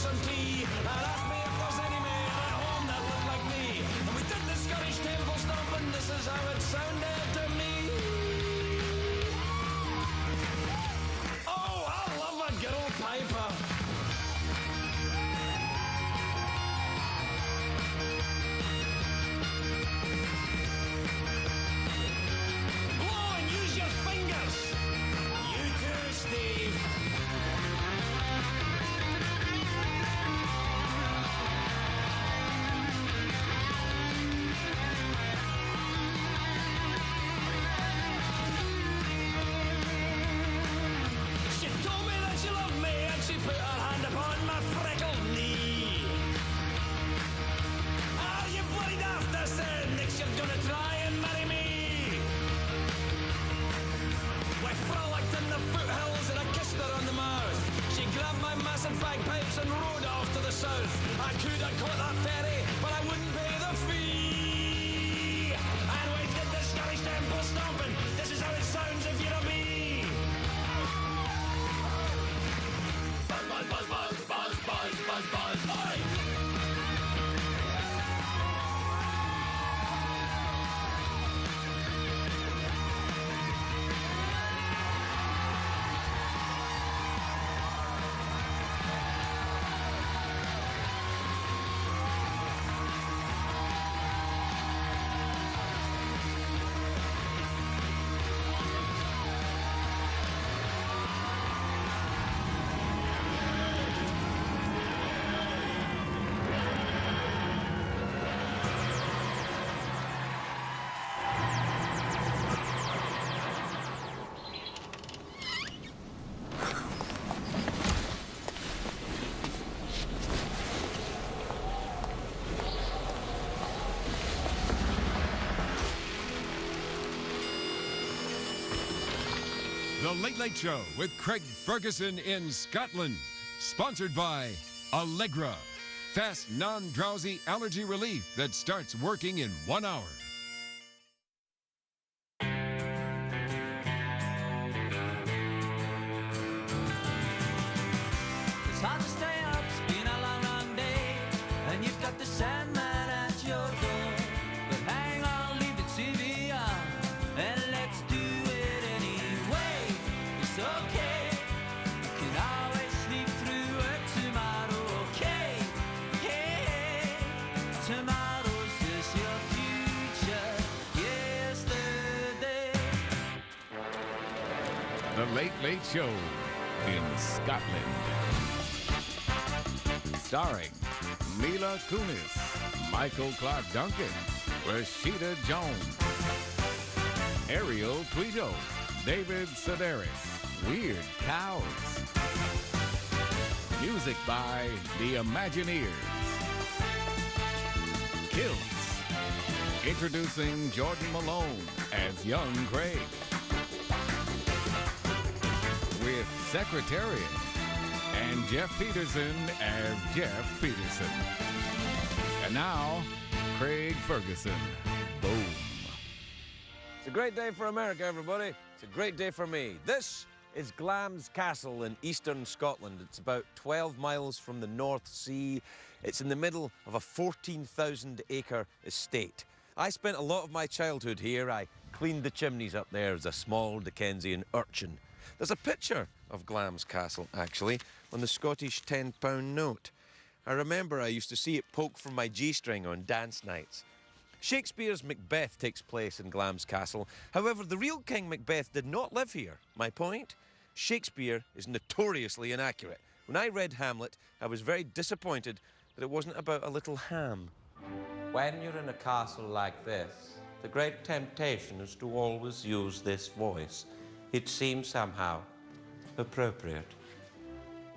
some tea and asked me if there's any men at home that look like me. And we did the Scottish temple stomp, and this is how it sounded to me. Oh, I love a good old piper. Blow and use your fingers. You too, Steve. She told me that she loved me and she put her hand upon my freckled knee. Are you bloody daft? I said, next you're gonna try and marry me. We frolicked in the foothills and I kissed her on the mouth. She grabbed my massive bagpipes and rode off to the south. I could have caught that ferry, but I wouldn't pay the fee. And we did the Scottish temple stomping. This is how it sounds if you're a bee. Buzz, buzz, buzz, buzz, buzz, buzz, buzz, buzz, buzz. The Late Late Show with Craig Ferguson in Scotland. Sponsored by Allegra. Fast, non-drowsy allergy relief that starts working in 1 hour. It's hard to stay up, it's been a long, long day, and you've got the Sandman at your door. But hang on, leave the TV on, and let's do it anyway. It's okay, you can always sleep through it tomorrow, okay? Hey, tomorrow's just your future, yesterday. The Late Late Show in Scotland. Starring Mila Kunis, Michael Clark Duncan, Rashida Jones, Ariel Twedo, David Sedaris, Weird Cows. Music by The Imagineers. Kilts. Introducing Jordan Malone as Young Craig. With Secretariat and Jeff Peterson as Jeff Peterson. And now, Craig Ferguson. Boom. It's a great day for America, everybody. It's a great day for me. This is Glamis Castle in eastern Scotland. It's about 12 miles from the North Sea. It's in the middle of a 14,000-acre estate. I spent a lot of my childhood here. I cleaned the chimneys up there as a small Dickensian urchin. There's a picture of Glamis Castle, actually, on the Scottish £10 note. I remember I used to see it poke from my G-string on dance nights. Shakespeare's Macbeth takes place in Glamis Castle. However, the real King Macbeth did not live here. My point? Shakespeare is notoriously inaccurate. When I read Hamlet, I was very disappointed that it wasn't about a little ham. When you're in a castle like this, the great temptation is to always use this voice. It seems somehow appropriate.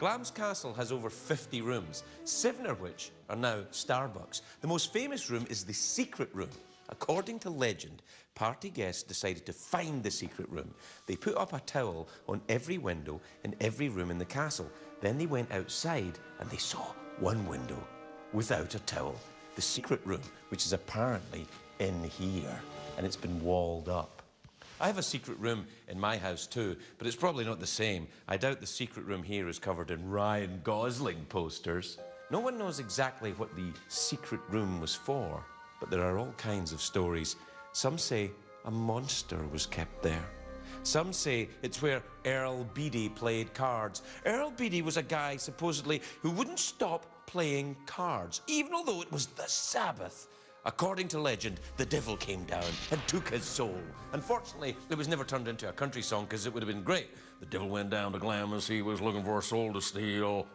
Glamis Castle has over 50 rooms, 7 of which are now Starbucks. The most famous room is the secret room. According to legend, party guests decided to find the secret room. They put up a towel on every window in every room in the castle. Then they went outside and they saw one window without a towel. The secret room, which is apparently in here, and it's been walled up. I have a secret room in my house too, but it's probably not the same. I doubt the secret room here is covered in Ryan Gosling posters. No one knows exactly what the secret room was for, but there are all kinds of stories. Some say a monster was kept there. Some say it's where Earl Beatty played cards. Earl Beatty was a guy, supposedly, who wouldn't stop playing cards, even although it was the Sabbath. According to legend, the devil came down and took his soul. Unfortunately, it was never turned into a country song because it would have been great. The devil went down to Glamis, he was looking for a soul to steal.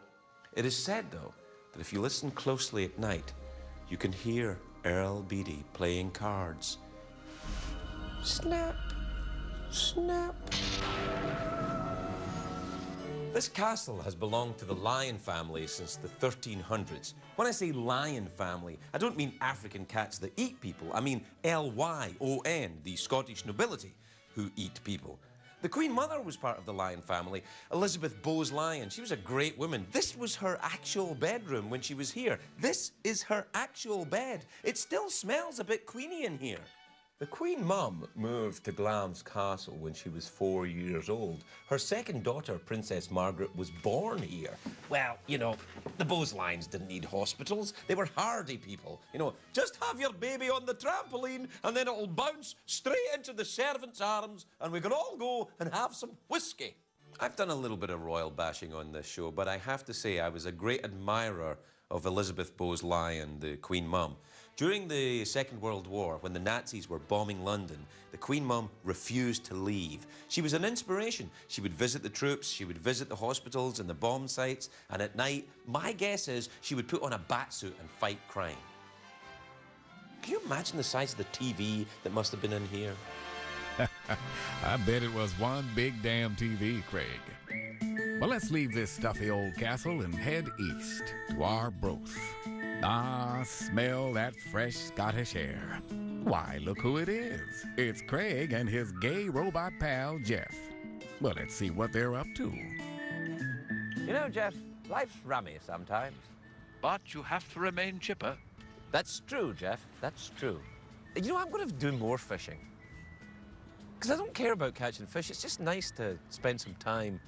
It is said, though, that if you listen closely at night, you can hear Earl Beatty playing cards. Snap, snap. This castle has belonged to the lion family since the 1300s. When I say lion family, I don't mean African cats that eat people. I mean Lyon, the Scottish nobility who eat people. The Queen Mother was part of the lion family, Elizabeth Bowes-Lyon. She was a great woman. This was her actual bedroom when she was here. This is her actual bed. It still smells a bit queeny in here. The Queen Mum moved to Glamis Castle when she was 4 years old. Her second daughter, Princess Margaret, was born here. Well, you know, the Bowes-Lyons didn't need hospitals. They were hardy people. You know, just have your baby on the trampoline and then it'll bounce straight into the servants' arms and we can all go and have some whiskey. I've done a little bit of royal bashing on this show, but I have to say I was a great admirer of Elizabeth Bowes-Lyon, the Queen Mum. During the Second World War, when the Nazis were bombing London, the Queen Mum refused to leave. She was an inspiration. She would visit the troops, she would visit the hospitals and the bomb sites, and at night, my guess is she would put on a batsuit and fight crime. Can you imagine the size of the TV that must have been in here? I bet it was one big damn TV, Craig. Well, let's leave this stuffy old castle and head east to Arbroath. Ah, smell that fresh Scottish air. Why, look who it is. It's Craig and his gay robot pal, Jeff. Well, let's see what they're up to. You know, Jeff, life's rummy sometimes. But you have to remain chipper. That's true, Jeff. That's true. You know, I'm going to do more fishing. Because I don't care about catching fish. It's just nice to spend some time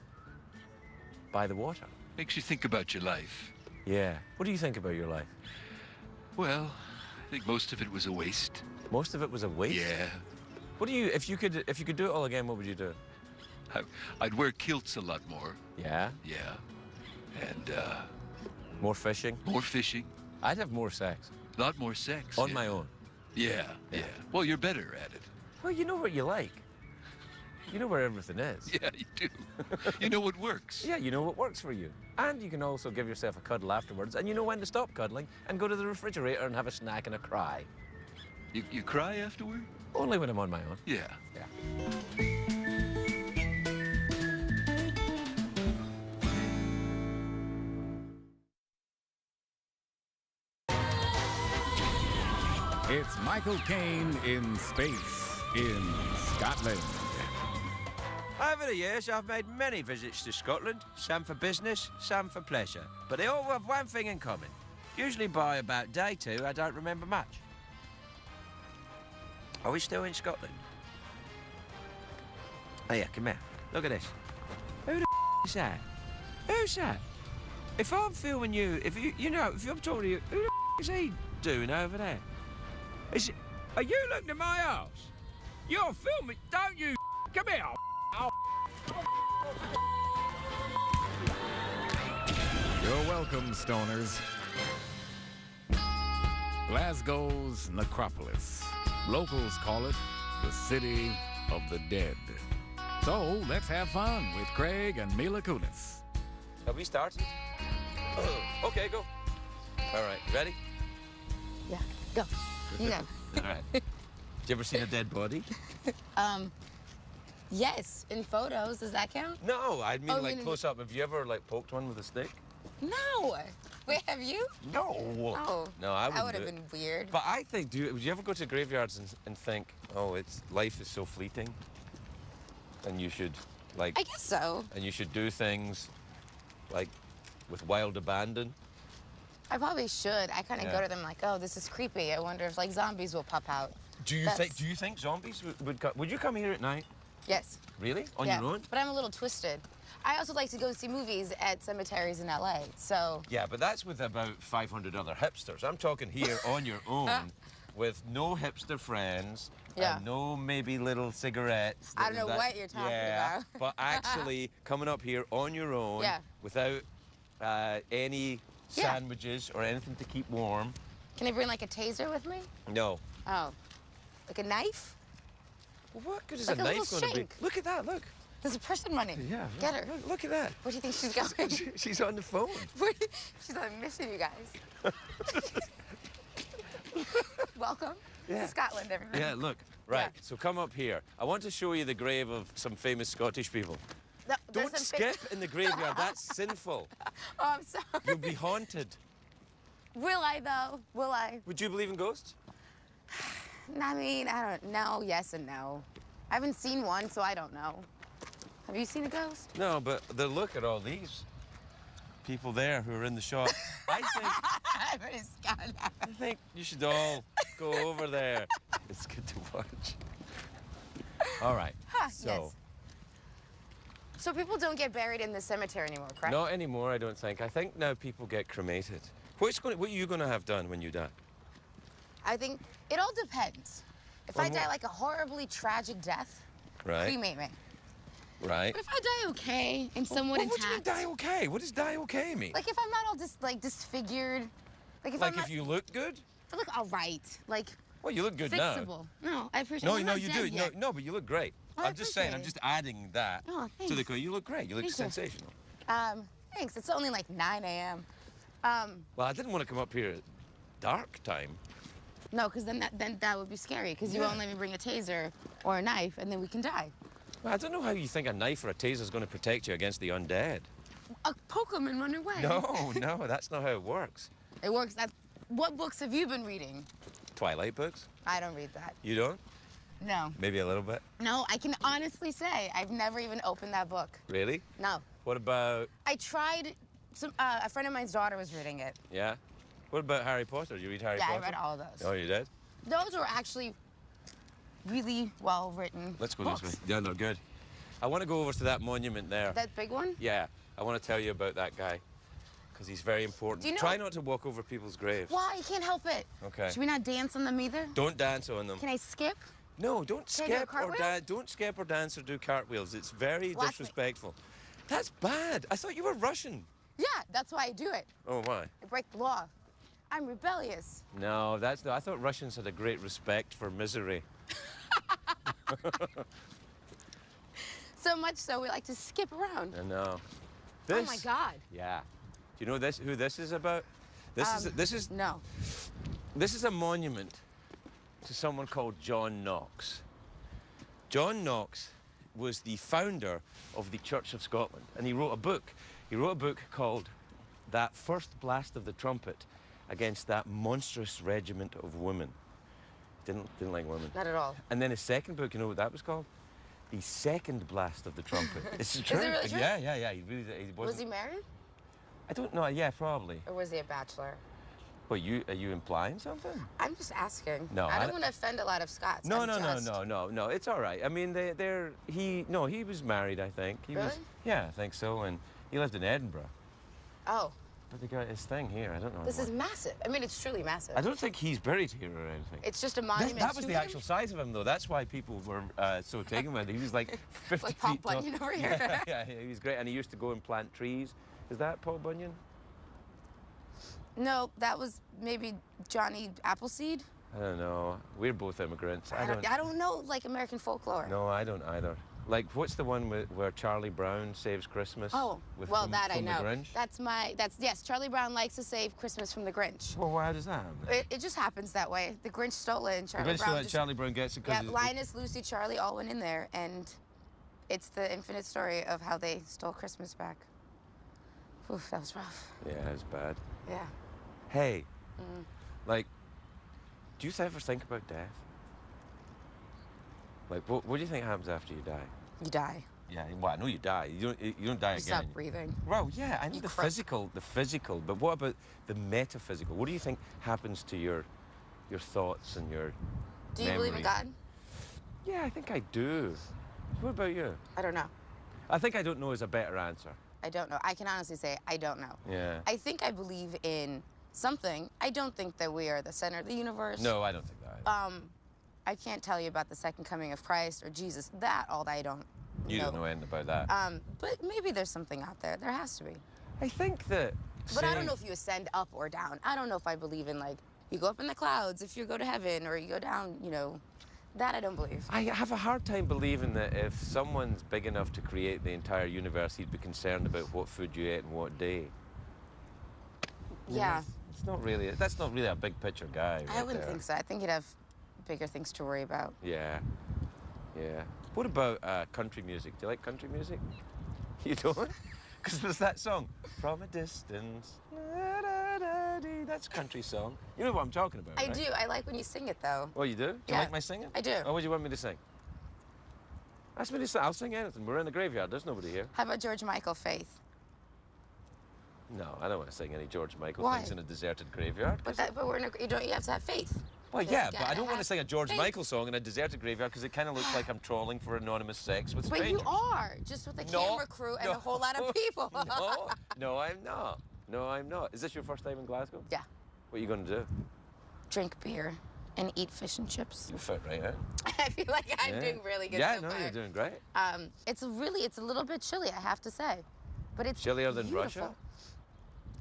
by the water. Makes you think about your life. Yeah. What do you think about your life? Well, I think most of it was a waste. Most of it was a waste? Yeah. What do you, if you could do it all again, what would you do? I'd wear kilts a lot more. Yeah? Yeah. And, more fishing? more fishing. I'd have more sex. A lot more sex. On yeah. my own. Yeah, yeah. Well, you're better at it. Well, you know what you like. You know where everything is. Yeah, you do. You know what works. Yeah, you know what works for you. And you can also give yourself a cuddle afterwards, and you know when to stop cuddling and go to the refrigerator and have a snack and a cry. You cry afterward? Only when I'm on my own. Yeah. Yeah. It's Michael Caine in space in Scotland. Over the years, I've made many visits to Scotland, some for business, some for pleasure. But they all have one thing in common. Usually by about day two, I don't remember much. Are we still in Scotland? Oh yeah, come here. Look at this. Who the is that? Who's that? If I'm filming you, if I'm talking to you, who the is he doing over there? Are you looking at my house? You're filming, don't you? Come here. You're welcome, stoners. Glasgow's necropolis. Locals call it the City of the Dead. So let's have fun with Craig and Mila Kunis. Have we started? Oh, okay, go. All right, ready? Yeah, go. You go. All right. Have you ever seen a dead body? Yes, in photos. Does that count? No, I mean Oh, like you- close up. Have you ever like poked one with a stick? No. Wait, have you? No. Oh. No, I wouldn't That would have do it. been weird. But I think, would you ever go to graveyards and think, oh, life is so fleeting, and you should like, I guess so. and you should do things like with wild abandon. I probably should. I kind of Yeah. go to them like, oh, this is creepy. I wonder if like zombies will pop out. Do you think zombies would you come here at night? Yes. Really? On Yeah, your own? but I'm a little twisted. I also like to go see movies at cemeteries in LA, so... Yeah, but that's with about 500 other hipsters. I'm talking here on your own with no hipster friends and no maybe little cigarettes. I don't know what you're talking about. But actually coming up here on your own without any sandwiches or anything to keep warm. Can I bring like a taser with me? No. Oh. Like a knife? Well, what good is Like a a knife little going to be? shank. Look at that, look. There's a person running. Yeah. Get her. Look at that. Where do you think she's going? She's on the phone. She's on a mission, you guys. Welcome to Scotland, everybody. Yeah, look. Right, Yeah. so come up here. I want to show you the grave of some famous Scottish people. No, Don't skip in the graveyard. That's sinful. Oh, I'm sorry. You'll be haunted. Will I, though? Will I? Would you believe in ghosts? I mean, I don't know. Yes and no. I haven't seen one, so I don't know. Have you seen a ghost? No, but look at all these people there who are in the shop. I think you should all go over there. It's good to watch. All right. Yes. So people don't get buried in the cemetery anymore, correct? Not anymore, I don't think. I think now people get cremated. What are you going to have done when you die? I think it all depends. If I die like a horribly tragic death, cremate me. Right. But if I die okay and somewhat intact... What do you mean die okay? What does die okay mean? Like if I'm not all disfigured. Like if if you look good? I look all right. Like Well, you look good fixable. now. No, I appreciate No, I'm no, not you dead do. yet. No, but you look great. Oh, I I'm just saying, I'm appreciate just adding that Oh, to the thanks. you look great. You look Thank you. sensational. Thanks. It's only like 9 a.m. Well, I didn't want to come up here at dark time. No, because then that would be scary. Because you won't let me bring a taser or a knife, and then we can die. Well, I don't know how you think a knife or a taser is going to protect you against the undead. I'll poke them and run away. No, that's not how it works. It works. What books have you been reading? Twilight books? I don't read that. You don't? No. Maybe a little bit. No, I can honestly say I've never even opened that book. Really? No. What about? I tried. A friend of mine's daughter was reading it. Yeah. What about Harry Potter? You read Harry Potter? Yeah, I read all of those. Oh, you did? Those were actually really well written. Let's go books. this way. Yeah, they're good. I want to go over to that monument there. That big one? Yeah. I want to tell you about that guy. Because he's very important. Do you know... Try not to walk over people's graves. Why? You can't help it. Okay. Should we not dance on them either? Don't dance on them. Can I skip? No, don't Can I do a skip or cartwheel? dance. Don't skip or dance or do cartwheels. It's very Watch me. disrespectful. That's bad. I thought you were Russian. Yeah, that's why I do it. Oh, why? I break the law. I'm rebellious. No, I thought Russians had a great respect for misery. So much so we like to skip around. I know. Oh my God. Yeah. Do you know who this is about? This is No. This is a monument to someone called John Knox. John Knox was the founder of the Church of Scotland, and he wrote a book. He wrote a book called That First Blast of the Trumpet Against That Monstrous Regiment of Women. Didn't like women. Not at all. And then his second book, you know what that was called? The Second Blast of the Trumpet. It's true. Is it really true? Yeah. He wasn't. Was he married? I don't know. Yeah, probably. Or was he a bachelor? Well, are you implying something? I'm just asking. No, I don't want to offend a lot of Scots. No. It's all right. I mean, he was married, I think. Really? Yeah, I think so, and he lived in Edinburgh. Oh. But they got his thing here. I don't know. This is massive. I mean, it's truly massive. I don't think he's buried here or anything. It's just a monument That was to the him? actual size of him, though. That's why people were so taken with it. He was like 50 Like feet Paul tall. Bunyan over here. Yeah, he was great, and he used to go and plant trees. Is that Paul Bunyan? No, that was maybe Johnny Appleseed. I don't know. We're both immigrants. I don't know, like, American folklore. No, I don't either. Like, what's the one where Charlie Brown saves Christmas? Oh, well, from I know. The Grinch? Yes, Charlie Brown likes to save Christmas from the Grinch. Well, why does that happen? It just happens that way. The Grinch stole it, and The Charlie Grinch Brown stole it, just... Charlie Brown gets it Yeah, because... Linus, Lucy, Charlie all went in there, and it's the infinite story of how they stole Christmas back. Oof, that was rough. Yeah, it's bad. Yeah. Hey, like, do you ever think about death? Like, what do you think happens after you die? You die. Yeah, well, I know you die. You don't die You again. stop breathing. Well, yeah, I know You the crack. physical, but what about the metaphysical? What do you think happens to your thoughts and your Do you believe in God? Yeah, I think I do. What about you? I don't know. I think I don't know is a better answer. I don't know. I can honestly say I don't know. Yeah. I think I believe in something. I don't think that we are the center of the universe. No, I don't think that. I can't tell you about the second coming of Christ or Jesus. All that I don't You know. don't know anything about that. But maybe there's something out there. There has to be. I think that. But I don't know if you ascend up or down. I don't know if I believe in, like, you go up in the clouds if you go to heaven, or you go down, you know. That I don't believe. I have a hard time believing that if someone's big enough to create the entire universe, he'd be concerned about what food you ate and what day. Yeah. It's not really. That's not really a big picture guy. I wouldn't think so. I think he'd have bigger things to worry about. Yeah. Yeah. What about country music? Do you like country music? You don't? Because there's that song, From a Distance. That's a country song. You know what I'm talking about, I right? do. I like when you sing it, though. Oh, you do? Do you Yeah. like my singing? I do. Oh, what do you want me to sing? Ask me to sing. I'll sing anything. We're in the graveyard. There's nobody here. How about George Michael, Faith? No, I don't want to sing any George Michael Why? things in a deserted graveyard. But we're in you have to have faith. Well, You yeah, but I gotta don't want to have sing a George faith. Michael song in a deserted graveyard because it kind of looks like I'm trolling for anonymous sex with But strangers. you are, just with a camera crew and a whole lot of people. No, I'm not. No, I'm not. Is this your first time in Glasgow? Yeah. What are you going to do? Drink beer and eat fish and chips. You're fit, right? Eh? I feel like I'm doing really good Yeah, so no, far. you're doing great. It's a little bit chilly, I have to say. But it's Chillier than beautiful.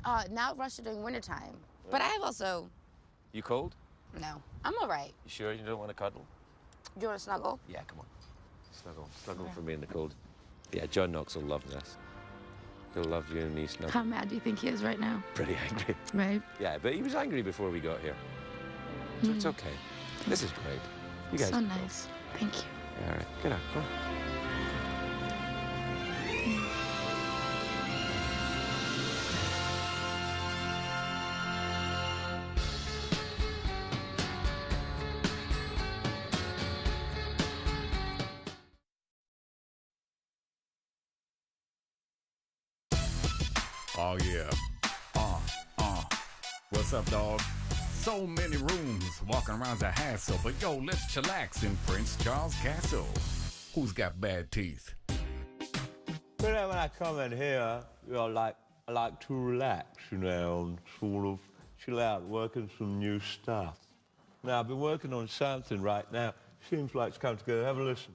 Russia? Not Russia during wintertime. But I have also, You cold? no, I'm all right. You sure you don't want to cuddle? Do you want to snuggle? Yeah, come on. Snuggle for me in the cold. Yeah, John Knox will love this. He'll love you and me snuggling. How mad do you think he is right now? Pretty angry. Right? Yeah, but he was angry before we got here. So it's okay. This is great. You guys. So can go. nice. Thank you. Yeah, all right. Get up. Go on. Oh, yeah. What's up, dog? So many rooms walking around's a hassle, but yo, let's chillax in Prince Charles Castle. Who's got bad teeth? When I come in here, you know, I like to relax, you know, and sort of chill out, working some new stuff. Now, I've been working on something right now. Seems like it's come together. Have a listen.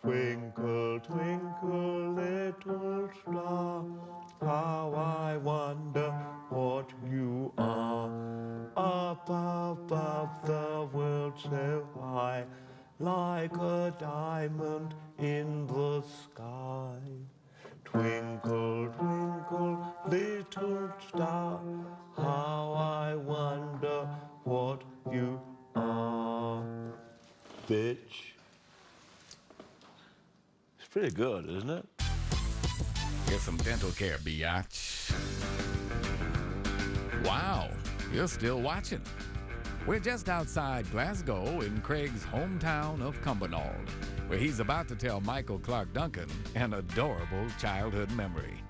Twinkle, twinkle, little star, how I wonder what you are. Up above the world so high, like a diamond in the sky. Twinkle, twinkle, little star, how I wonder what you are. Bitch. It's pretty good, isn't it? Get some dental care, biatch. Wow, you're still watching. We're just outside Glasgow in Craig's hometown of Cumbernauld, where he's about to tell Michael Clark Duncan an adorable childhood memory.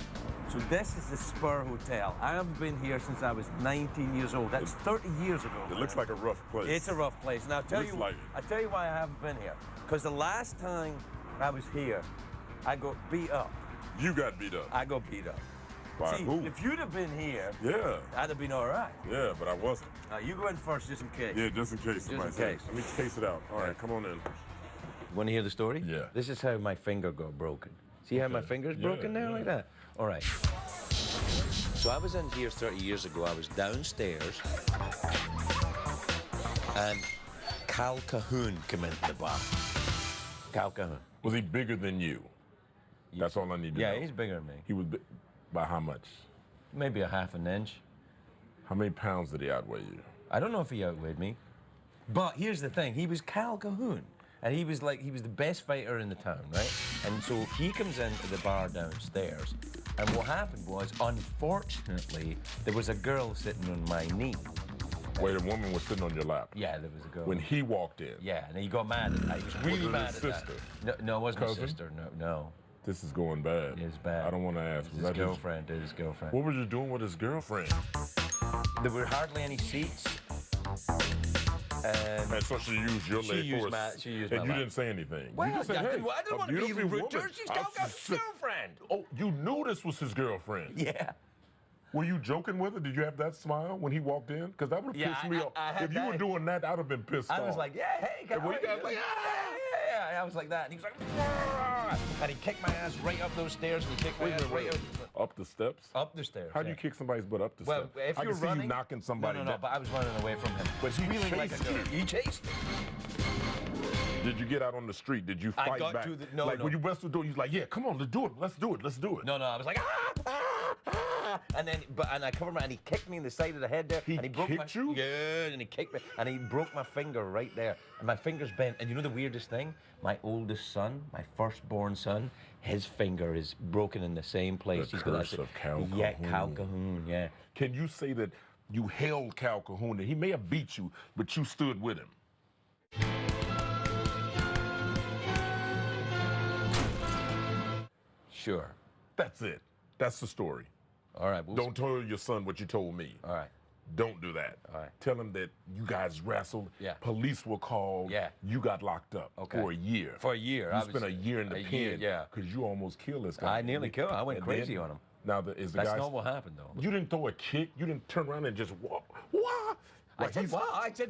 So this is the Spur Hotel. I haven't been here since I was 19 years old. That's 30 years ago. It looks like a rough place. It's a rough place. Now, I'll tell you why I haven't been here. Because the last time I was here, I got beat up. You got beat up? I got beat up. By See, who? if you'd have been here, Yeah. I'd have been all right. Yeah, but I wasn't. Now, you go in first just in case. Yeah, just in case somebody in says. case. Let me case it out. All right, come on in. Want to hear the story? Yeah. This is how my finger got broken. See how my finger's broken there like that? All right. So I was in here 30 years ago. I was downstairs, and Cal Cahoon came into the bar. Cal Cahoon. Was he bigger than you? That's all I need to know. Yeah, he's bigger than me. He was by how much? Maybe a half an inch. How many pounds did he outweigh you? I don't know if he outweighed me. But here's the thing, he was Cal Cahoon. And he was the best fighter in the town, right? And so he comes into the bar downstairs. And what happened was, unfortunately, there was a girl sitting on my knee. Wait, a woman was sitting on your lap? Yeah, there was a girl. When he walked in? Yeah, and he got mad at that. He was really Was it mad his at that. sister? No, it wasn't his Cousin? sister, no. This is going bad. It's bad. I don't want to ask. His girlfriend, his girlfriend. What was you doing with his girlfriend? There were hardly any seats. And so she used your leg for She used my and you lap. didn't say anything. Well, you just said, I hey, didn't want to be beautiful rude to her. woman. She's Calca's girlfriend. Oh, you knew this was his girlfriend? Yeah. Were you joking with her? Did you have that smile when he walked in? Because that would have pissed me off. If you were doing that, I'd have been pissed off. I was like, yeah, hey, guys. Yeah. I was like that. And he was like, "Argh!" And he kicked my ass right up those stairs, and he kicked my ass right up the steps? Up the stairs. How do you kick somebody's butt up the steps? Well, if I you're can see running, you knocking somebody No, down. but I was running away from him. But he squealing like a chased goat. you. He chased me. Did you get out on the street? Did you fight back? No, like no. when you went through the door, you was like, yeah, come on, let's do it, let's do it, let's do it. No, I was like, and then, and I covered my, and he kicked me in the side of the head there, and he broke kicked you? Yeah, and he kicked me, and he broke my finger right there, and my finger's bent. And you know the weirdest thing? My oldest son, my firstborn son, his finger is broken in the same place. The curse of Cal Cahoon. Yeah, Cal Cahoon. Yeah. Can you say that you held Cal Cahoon? He may have beat you, but you stood with him. Sure. That's it. That's the story. All right. Don't tell your son what you told me. All right. Don't do that. All right. Tell him that you guys wrestled. Yeah. Police were called. Yeah. You got locked up for a year. For a year. You spent a year in the pen. Yeah. Because you almost killed this guy. I nearly killed him. I went crazy on him. Now, is the That's guy... not what happened, though. You didn't throw a kick. You didn't turn around and just walk. What? I said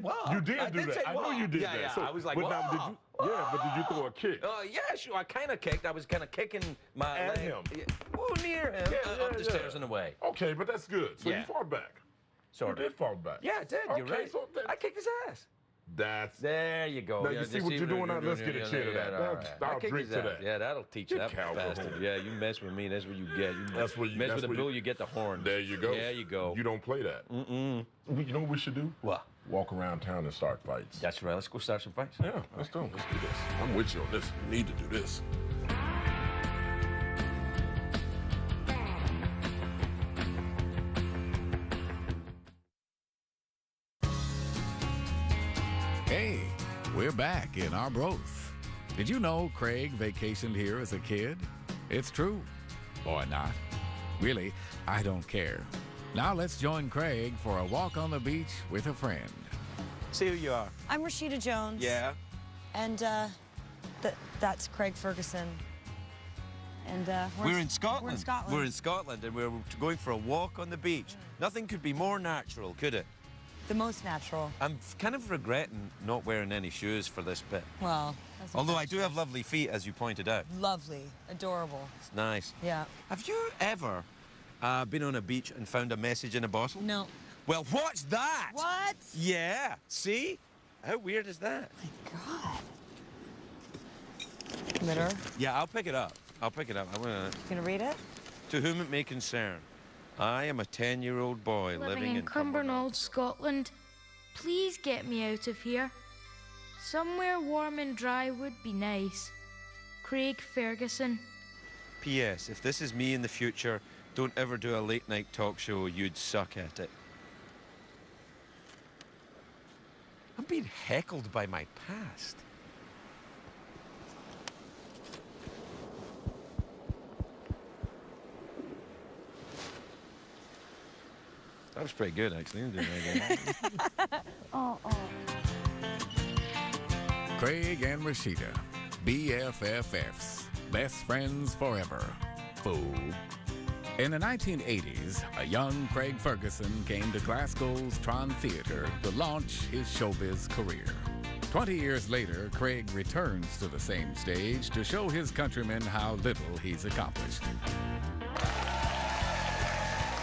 what? You did do that. I know you did that. Yeah, So, I was like, but now, did you, but did you throw a kick? Yeah, sure. I kind of kicked. I was kind of kicking my At leg. him. Well, near him. Up the stairs and away. Okay, but that's good. So you fought back. Sort You did fall back. Yeah, I did. You're Okay, right. so I kicked his ass. There you go. Now you see what you're doing now? Let's get a cheer to that. I'll drink to that. Yeah, that'll teach Get that Cal bastard. Cahoon. Yeah, you mess with me, that's what you get. That's what you mess with the bull, you get the horns. There you go. There you go. You don't play that. You know what we should do? What? Walk around town and start fights. That's right. Let's go start some fights. Yeah, let's do it. Let's do this. I'm with you on this. We need to do this. Hey, we're back in our broth. Did you know Craig vacationed here as a kid? It's true. Or not. Really, I don't care. Now let's join Craig for a walk on the beach with a friend. See who you are. I'm Rashida Jones. Yeah. And that's Craig Ferguson. And we're in Scotland. We're in Scotland. We're in Scotland, and we're going for a walk on the beach. Nothing could be more natural, could it? The most natural. I'm kind of regretting not wearing any shoes for this bit. Well, although I do have lovely feet, as you pointed out. Lovely. Adorable. It's nice. Yeah. Have you ever been on a beach and found a message in a bottle? No. Well, what's that? What? Yeah. See? How weird is that? My God. Litter. Yeah, I'll pick it up. I'm gonna... You gonna read it? To whom it may concern, I am a 10-year-old boy living in Cumbernauld, Scotland. Please get me out of here. Somewhere warm and dry would be nice. Craig Ferguson. P.S. If this is me in the future, don't ever do a late-night talk show. You'd suck at it. I'm being heckled by my past. That was pretty good, actually. Didn't it? Craig and Rashida, BFFs, best friends forever. Fool. In the 1980s, a young Craig Ferguson came to Glasgow's Tron Theatre to launch his showbiz career. 20 years later, Craig returns to the same stage to show his countrymen how little he's accomplished.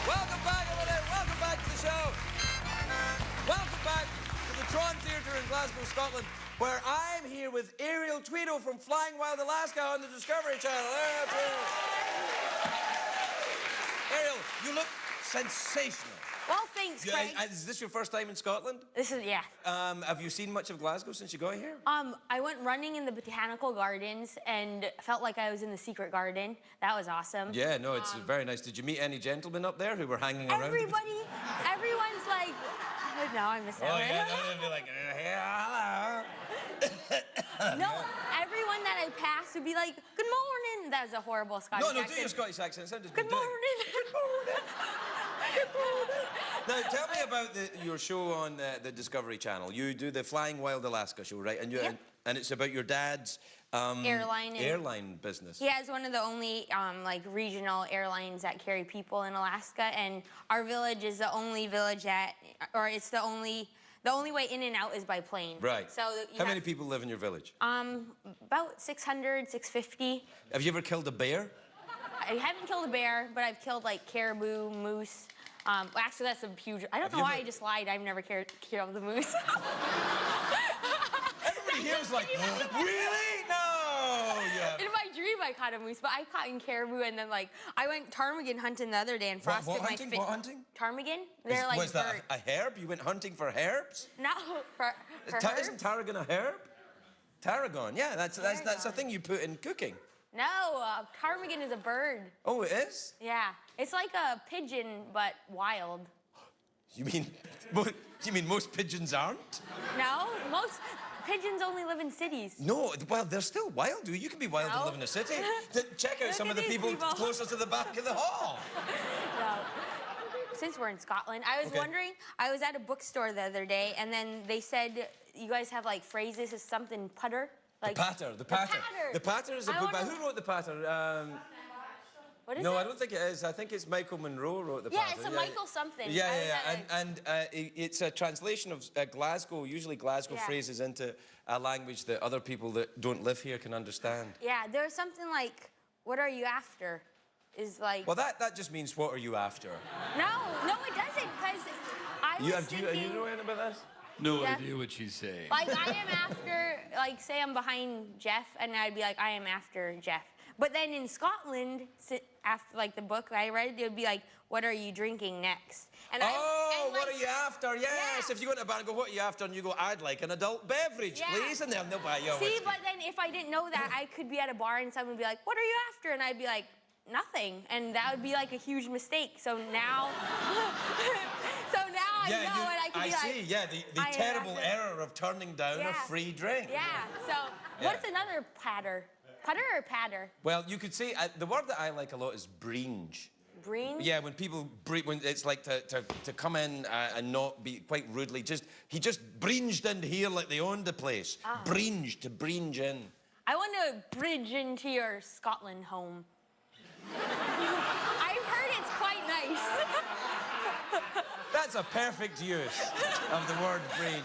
Welcome back, everybody. Welcome back to the show. Welcome back to the Tron Theatre in Glasgow, Scotland, where I'm here with Ariel Twedo from Flying Wild Alaska on the Discovery Channel. Ariel, you look sensational. Well, thanks, Craig. Is this your first time in Scotland? This is, yeah. Have you seen much of Glasgow since you got here? I went running in the botanical gardens and felt like I was in the secret garden. That was awesome. Yeah, no, it's very nice. Did you meet any gentlemen up there who were hanging around? Everyone's like, oh, now I miss it. Oh, yeah, they'd be like, hello. No, everyone that I passed would be like, good morning. That was a horrible Scottish accent. No, do your Scottish accent. Sound Good morning. Good morning. Now, tell me about your show on the Discovery Channel. You do the Flying Wild Alaska show, right? And and it's about your dad's airline business. He has one of the only like regional airlines that carry people in Alaska, and our village is the only village it's the only way in and out is by plane. Right. So how many people live in your village? About 600, 650. Have you ever killed a bear? I haven't killed a bear, but I've killed like caribou, moose. Actually, that's a huge. I don't know why I just lied. I've never killed the moose. Everybody here was like, really? No. Yeah. In my dream, I caught a moose, but I caught in caribou, and then like I went ptarmigan hunting the other day and frosted what my hunting? fish. What hunting? Ptarmigan. They're like was that a herb? You went hunting for herbs? No, for herbs? Isn't tarragon a herb? Tarragon, yeah, that's a thing you put in cooking. No, ptarmigan is a bird. Oh, it is? Yeah, it's like a pigeon, but wild. You mean most pigeons aren't? No, most pigeons only live in cities. No, well, they're still wild, dude. You can be wild and live in a city. Check out some of the people closer to the back of the hall. No. Since we're in Scotland, I was wondering, I was at a bookstore the other day, and then they said, you guys have like phrases as something putter? Like, the patter. The patter is a book. Who wrote the patter? What is it? No, I don't think it is. I think it's Michael Monroe wrote the patter. Yeah, it's a Michael something. And it's a translation of Glasgow, usually Glasgow phrases into a language that other people that don't live here can understand. Yeah, there's something like, what are you after? Is like... Well, that just means, what are you after? No, it doesn't, because I was thinking... You know anything about this? No idea what she's saying. Like, I am after, like, say I'm behind Jeff, and I'd be like, I am after Jeff. But then in Scotland, after, like, the book I read, it would be like, what are you drinking next? And what are you after? Yes, if you go to a bar and go, what are you after? And you go, I'd like an adult beverage, please. And then they'll buy you a whiskey. But then if I didn't know that, I could be at a bar and someone would be like, what are you after? And I'd be like, nothing. And that would be like a huge mistake. So now... I know, and I can be like... the terrible error of turning down a free drink. Yeah, so what's another patter? Putter or patter? Well, you could say, the word that I like a lot is bringe. Bringe? Yeah, when people, when it's like to come in and not be quite rudely, he just bringed in here like they owned the place. Bringe, to bringe in. I want to bridge into your Scotland home. I've heard it's quite nice. That's a perfect use of the word bringe.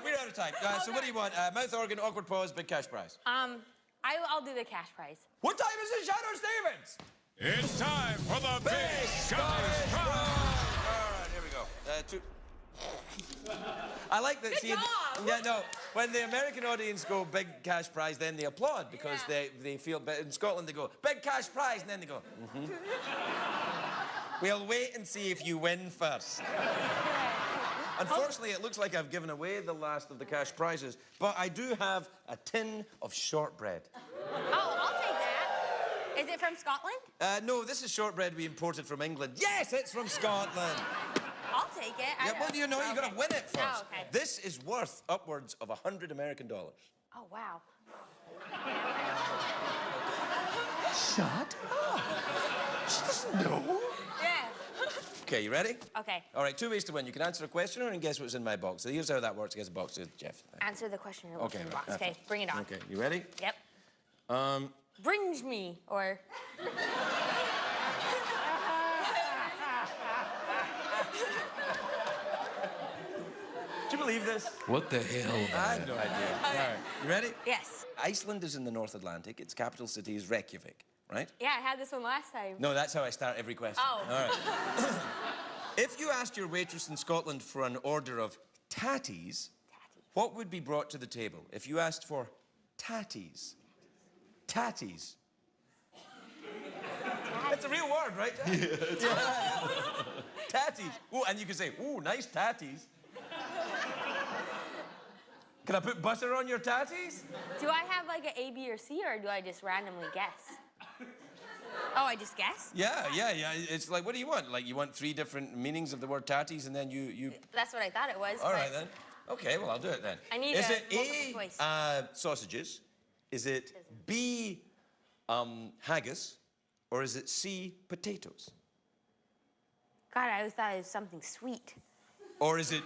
We're out of time. So what do you want? Mouth organ, awkward pause, big cash prize. I'll do the cash prize. What time is it, Shadow Stevens? It's time for the big cash prize. All right, here we go. I like that. Good job. Yeah, no. When the American audience go big cash prize, then they applaud because they feel. But in Scotland, they go big cash prize, and then they go. We'll wait and see if you win first. Unfortunately, it looks like I've given away the last of the cash prizes, but I do have a tin of shortbread. Oh, I'll take that. Is it from Scotland? No, this is shortbread we imported from England. Yes, it's from Scotland. I'll take it. Yeah, well, you know, you gotta win it first. Oh, okay. This is worth upwards of $100 American. Oh, wow. Shut up. She doesn't know. Yeah. Okay, you ready? Okay. All right, 2 ways to win. You can answer a question or guess what's in my box. So here's how that works. Guess a box to Jeff. Answer the question in the box. Right. Okay, bring it on. Okay, you ready? Yep. Brings me, or... Do you believe this? What the hell? I have no idea. All right, you ready? Yes. Iceland is in the North Atlantic. Its capital city is Reykjavik, right? Yeah, I had this one last time. No, that's how I start every question. Oh. All right. If you asked your waitress in Scotland for an order of tatties, what would be brought to the table? If you asked for tatties. Tatties. It's a real word, right? Yeah. Tatties. Oh, and you could say, oh, nice tatties. Can I put butter on your tatties? Do I have like an A, B, or C, or do I just randomly guess? Oh, I just guess? Yeah. It's like, what do you want? Like, you want 3 different meanings of the word tatties, and then you... That's what I thought it was. All right, then. Okay, well, I'll do it then. I need Is a it multiple choice. A, sausages? Is it B, haggis? Or is it C, potatoes? God, I always thought it was something sweet. Or is it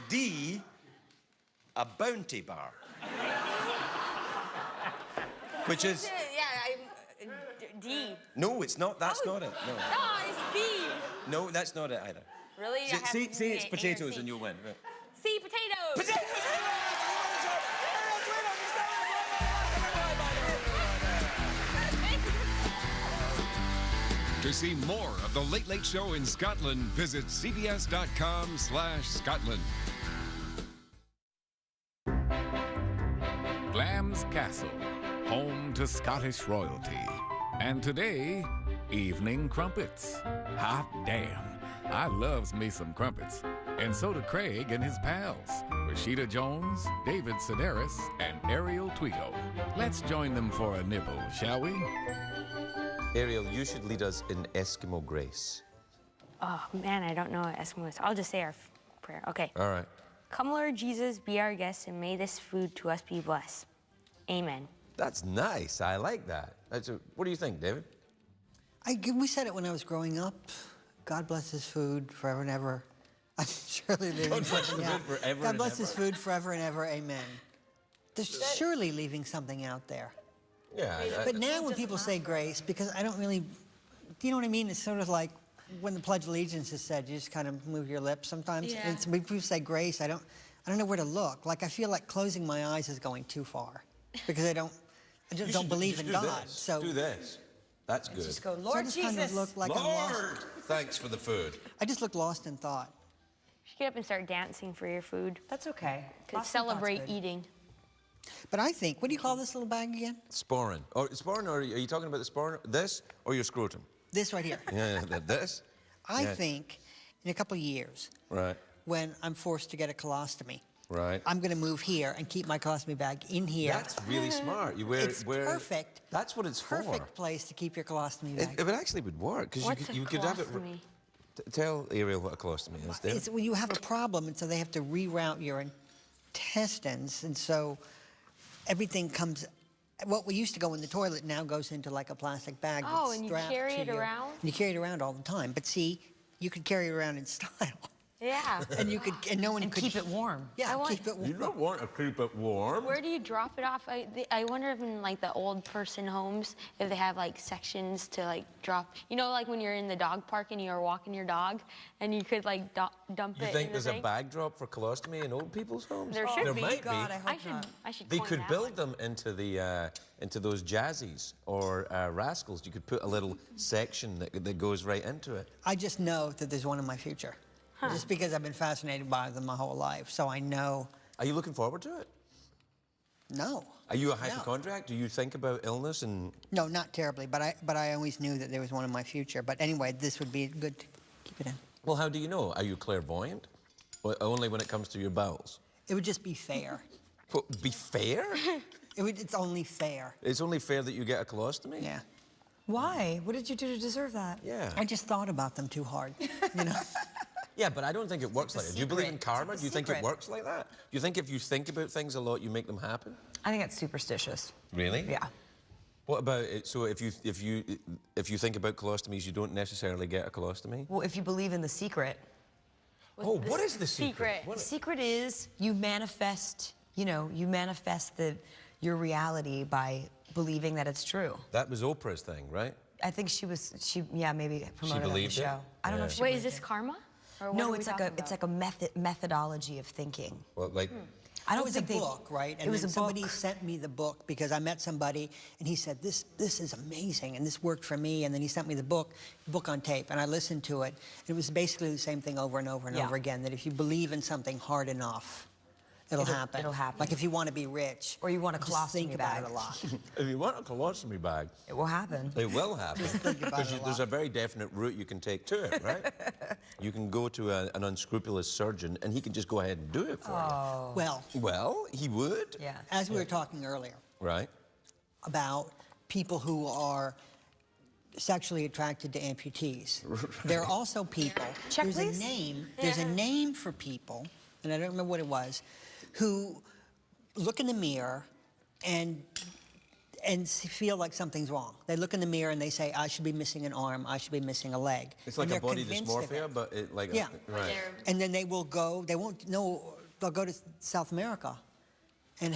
D, a bounty bar? Which is... D. No, it's not. That's not it. No. No, it's B. No, that's not it either. Really? See, it's potatoes and you'll win. Right. C, potatoes. To see more of The Late Late Show in Scotland, visit cbs.com/Scotland. Glam's Castle, home to Scottish royalty. And today, evening crumpets. Hot damn. I loves me some crumpets. And so do Craig and his pals, Rashida Jones, David Sedaris, and Ariel Twedo. Let's join them for a nibble, shall we? Ariel, you should lead us in Eskimo grace. Oh, man, I don't know what Eskimo is. I'll just say our prayer. Okay. All right. Come, Lord Jesus, be our guest, and may this food to us be blessed. Amen. That's nice. I like that. What do you think, David? We said it when I was growing up. God bless his food forever and ever. I'm surely leaving God bless his food forever God and bless ever. his food forever and ever. Amen. There's surely leaving something out there. Yeah. But now when people say grace, because I don't really, do you know what I mean? It's sort of like when the Pledge of Allegiance is said, you just kind of move your lips sometimes. Yeah. And when people say grace, I don't know where to look. Like I feel like closing my eyes is going too far because I just don't believe in God. This. So do this. That's good. Just go, Lord so I just Jesus. kind of look like I'm lost. Thanks for the food. I just look lost in thought. You should get up and start dancing for your food. That's okay. Celebrate eating. But I think, what do you call this little bag again? Sporin. Or are you talking about the sporin? This or your scrotum? This right here. Yeah, this? I think in a couple of years, Right. when I'm forced to get a colostomy, Right. I'm going to move here and keep my colostomy bag in here. That's really smart. You wear It's perfect. That's what it's for. Perfect place to keep your colostomy bag. It actually would work because you could have it. Tell Ariel what a colostomy is. Dave. It's when you have a problem, and so they have to reroute your intestines, and so everything comes. What we used to go in the toilet now goes into like a plastic bag. Oh, that's and you strapped carry to it around? And you carry it around all the time. But see, you could carry it around in style. Yeah. And you could, and no one could keep it warm. Yeah, keep it warm. You don't want to keep it warm. Where do you drop it off? I wonder if in like the old person homes, if they have like sections to like drop. You know, like when you're in the dog park and you're walking your dog, and you could like dump it. You think in there's the a thing? bag drop for colostomy in old people's homes? There should be. Might God, be. I hope not. I should. They coin could that build one. them into those jazzies or rascals. You could put a little section that goes right into it. I just know that there's one in my future. Just because I've been fascinated by them my whole life, so I know. Are you looking forward to it? No. Are you a hypochondriac? Do you think about illness and? No, not terribly, but I always knew that there was one in my future. But anyway, this would be good to keep it in. Well, how do you know? Are you clairvoyant? Or only when it comes to your bowels? It would just be fair. Well, be fair? It's only fair. It's only fair that you get a colostomy? Yeah. Why? What did you do to deserve that? Yeah. I just thought about them too hard, you know? Yeah, but I don't think it works like that. Do you believe in karma? Do you think it secret. works like that? Do you think if you think about things a lot, you make them happen? I think it's superstitious. Really? Yeah. What about it? So if you think about colostomies, you don't necessarily get a colostomy? Well, if you believe in the secret. What is the secret? The secret is you manifest, your reality by believing that it's true. That was Oprah's thing, right? I think maybe promoted on the believed it? show. I don't know if she Wait, believed is this it. karma? Or what No, are we it's like talking about? a methodology of thinking. Well, like. I don't it was a think book, right? And it was then a somebody book. sent me the book because I met somebody and he said, this is amazing and this worked for me. And then he sent me the book on tape, and I listened to it. It was basically the same thing over and over and over again, that if you believe in something hard enough, it'll happen. It'll happen. Like if you want to be rich. Or you want a just think colostomy about bag. it a lot. If you want a colostomy bag, It will happen. it will happen. think about Because it a there's lot. a very definite route you can take to it, right? You can go to an unscrupulous surgeon, and he can just go ahead and do it for Well, you. Well, he would. Yeah. as we were talking earlier Right. about people who are sexually attracted to amputees, there are also people, Check, there's please. there's a name for people, and I don't remember what it was, who look in the mirror and and feel like something's wrong. They look in the mirror and they say, I should be missing an arm, I should be missing a leg. It's like and a body convinced of dysmorphia, it. but it like Yeah. right. And then they will go, they won't know, they'll go to South America and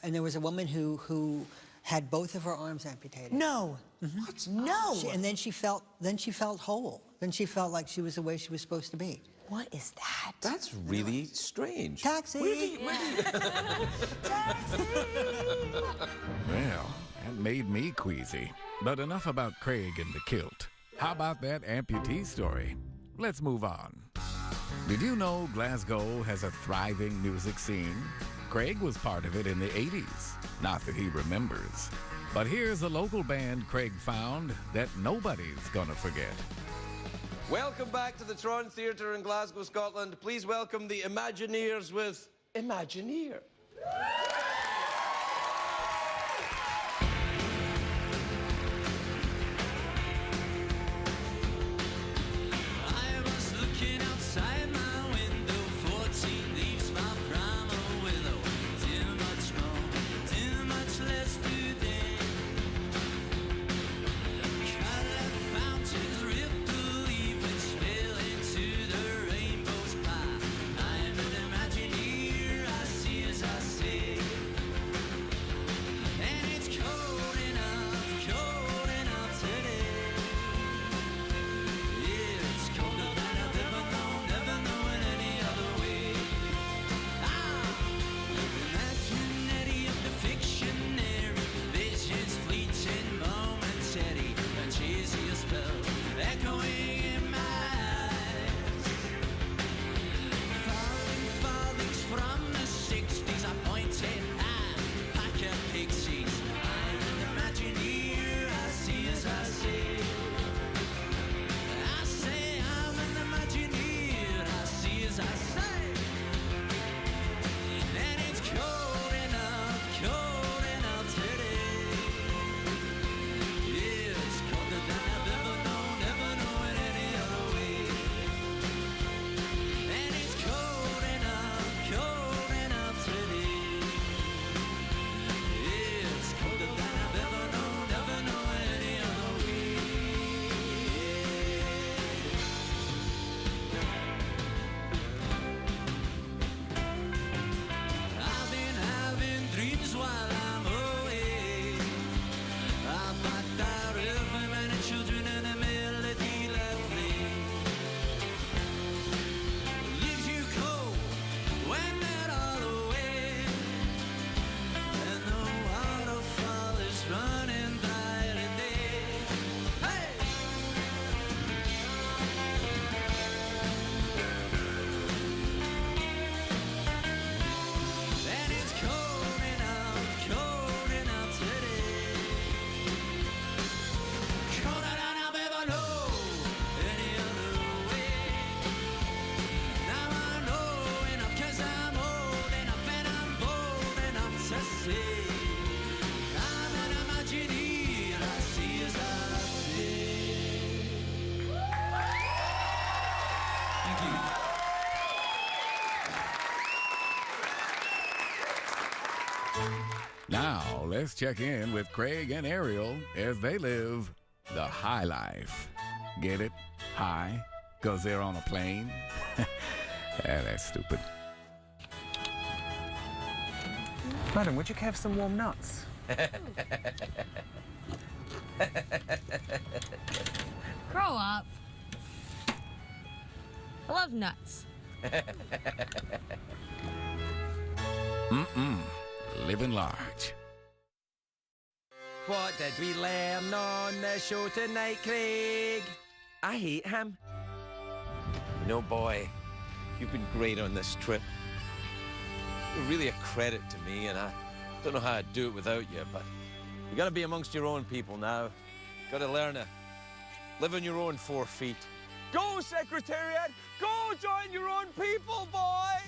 there was a woman who had both of her arms amputated. No. What? No. And then she felt whole. Then she felt like she was the way she was supposed to be. What is that? That's really strange. Taxi! Well, that made me queasy. But enough about Craig and the kilt. How about that amputee story? Let's move on. Did you know Glasgow has a thriving music scene? Craig was part of it in the 80s. Not that he remembers. But here's a local band Craig found that nobody's gonna forget. Welcome back to the Tron Theatre in Glasgow, Scotland. Please welcome the Imagineers with Imagineer. I was looking outside my window, 14 leaves fell from a willow. Too much more, too much less today. Colored fountains ripple, leaves spill into the rainbow's pie. I'm an Imagineer, I see as I say. And it's cold enough today. It's colder than I've ever known, never known any other way. Imaginary of the fictionary, visions fleeting, momentary, a cheesy spell, echoing in my eyes. Fallings from the 60s, I pointed at pack of pixies. I'm an Imagineer, I see as I say. I say I'm an Imagineer, I see as I say. And it's cold enough today. It's colder than I've ever known, never known any other way. And it's cold enough today. It's colder than I've ever known, never known any other way. I've been having dreams while I'm away. I packed out every man and children and a melody lovely. Leaves you cold when they're all away. And the waterfall is running dry today. Hey! And it's cold enough today. Colder than I've ever known any other way. Now I know enough 'cause I'm old enough and I'm bold enough to say I'm an Imagineer, I see as I say. Thank you. Now, let's check in with Craig and Ariel as they live the high life. Get it? High? Because they're on a plane? That's stupid. Madam, would you have some warm nuts? Grow up. I love nuts. Living large. What did we learn on the show tonight, Craig? I hate him. No, boy, you've been great on this trip. You're really a credit to me, and I don't know how I'd do it without you, but you gotta be amongst your own people now. Gotta learn to live on your own 4 feet. Go, Secretariat! Go join your own people, boy!